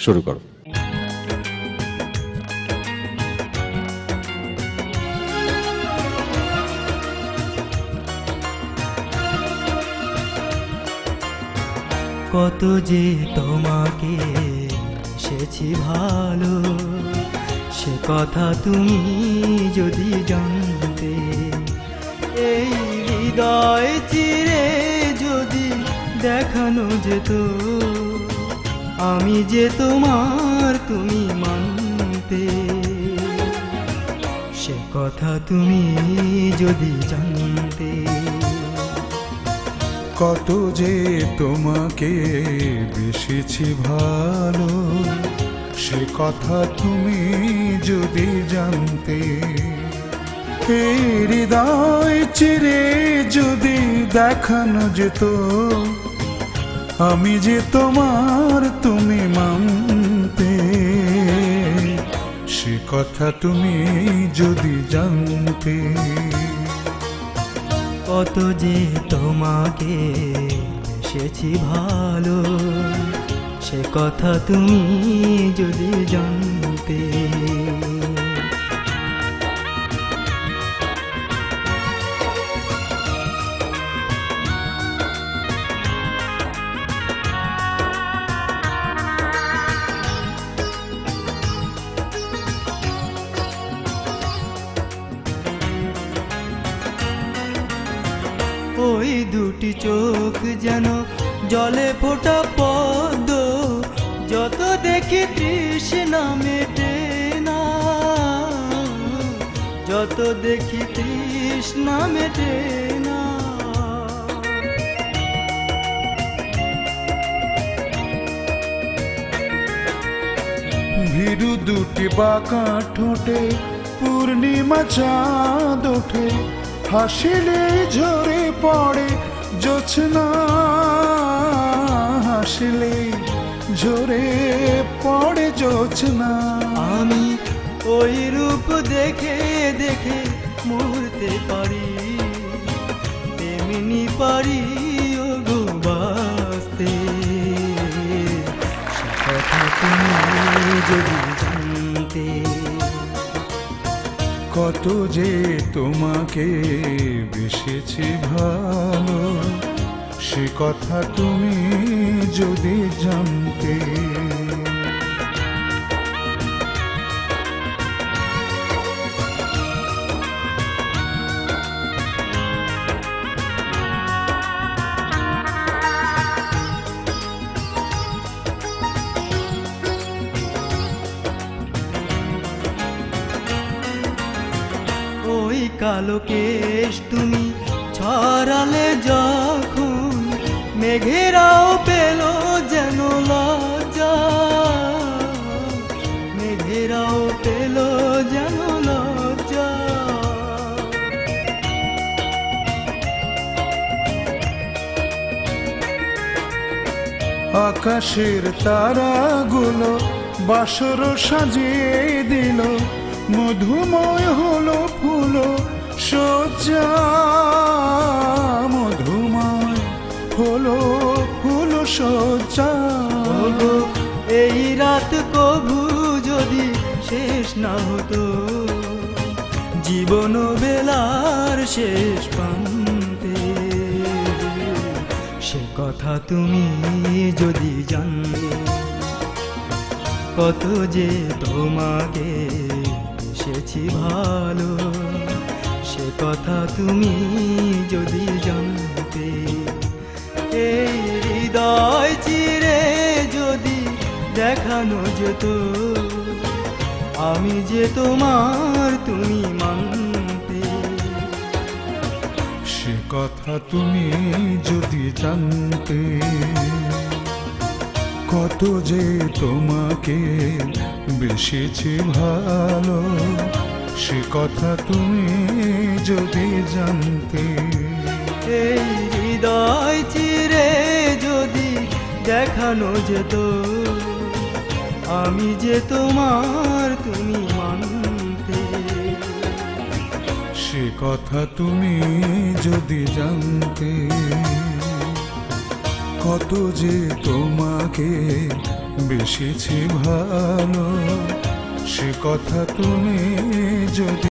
শুরু করো। কত যে তোমাকে এসেছি ভালো, সে কথা তুমি যদি জানতে। এই হৃদয় চিরে যদি দেখানো যেত, আমি যে তোমার তুমি মানতে। সে কথা তুমি যদি জানতে। কত যে তোমাকে বেসেছি ভালো, সে কথা তুমি যদি জানতে। এই হৃদয় চিরে যদি দেখানো যেত, আমি যে তোমার তুমি মানতে। সে কথা তুমি যদি জানতে। কত যে তোমাকে এসেছি ভালো, সে কথা তুমি যদি জানতে। ওই দুটি চোখ যেন জলে ফোটা পদ্ম, যত দেখি তৃষ্ণা মেটে না, যত দেখি তৃষ্ণা মেটে না। ভীরু দুটি বাঁকা ঠোঁটে পূর্ণিমা চাঁদ ওঠে, হাসিলে ঝরে পড়ে জোছনা, হাসিলে ঝরে পড়ে জোছনা। আমি ওই রূপ দেখে দেখে মরতে পারি, তেমনি পারি ও গো বাঁচতে। সে কথা তুমি যদি জানতে। কত যে তোমাকে বেসেছি ভালো, সে কথা তুমি যদি জানতে। ওই কালো কেশ তুমি ছড়ালে যখন, মেঘেরাও পেল যেন লজ্জা, মেঘেরাও পেল যেন লজ্জা। আকাশের তারাগুলো বাসর সাজিয়ে দিল, মধুময় হলো ফুলো সজ্জা, মধুময় হলো ফুলো সজ্জা। ওগো এই রাত কভু যদি শেষ না হতো, জীবন বেলার শেষ প্রান্তে। সে কথা তুমি যদি জানতে। কত যে তোমাকে এসেছি ভালো, সে কথা তুমি যদি জানতে। এই হৃদয় চিরে যদি দেখানো যেত, আমি যে তোমার তুমি মানতে। সে কথা তুমি যদি জানতে। কত যে তোমাকে বেসেছি ভালো, সে কথা তুমি যদি জানতে। এই হৃদয় চিরে যদি দেখানো যেত, আমি যে তোমার তুমি মানতে। সে কথা তুমি যদি জানতে। কত যে তোমাকে বেশেছি ভালো, সে কথা তুমি যদি